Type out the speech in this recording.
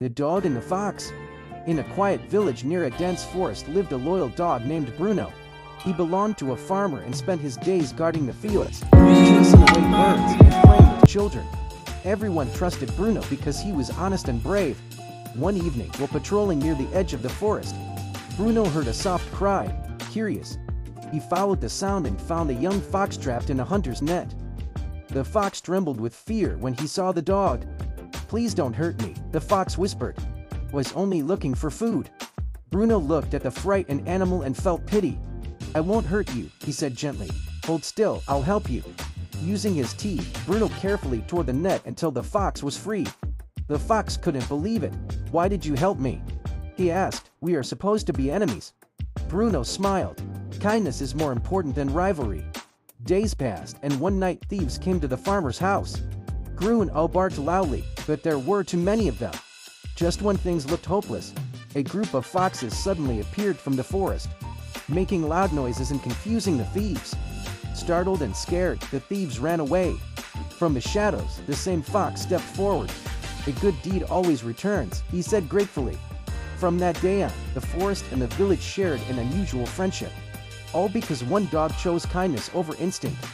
The Dog and the Fox. In a quiet village near a dense forest lived a loyal dog named Bruno. He belonged to a farmer and spent his days guarding the fields, chasing away birds and playing with children. Everyone trusted Bruno because he was honest and brave. One evening, while patrolling near the edge of the forest, Bruno heard a soft cry. Curious, he followed the sound and found a young fox trapped in a hunter's net. The fox trembled with fear when he saw the dog. "Please don't hurt me," the fox whispered. "Was only looking for food." Bruno looked at the frightened animal and felt pity. "I won't hurt you," he said gently. "Hold still, I'll help you." Using his teeth, Bruno carefully tore the net until the fox was free. The fox couldn't believe it. "Why did you help me?" he asked. "We are supposed to be enemies." Bruno smiled. "Kindness is more important than rivalry." Days passed, and one night thieves came to the farmer's house. Bruno barked loudly, but there were too many of them. Just when things looked hopeless, a group of foxes suddenly appeared from the forest, making loud noises and confusing the thieves. Startled and scared, the thieves ran away. From the shadows, the same fox stepped forward. "A good deed always returns," he said gratefully. From that day on, the forest and the village shared an unusual friendship, all because one dog chose kindness over instinct.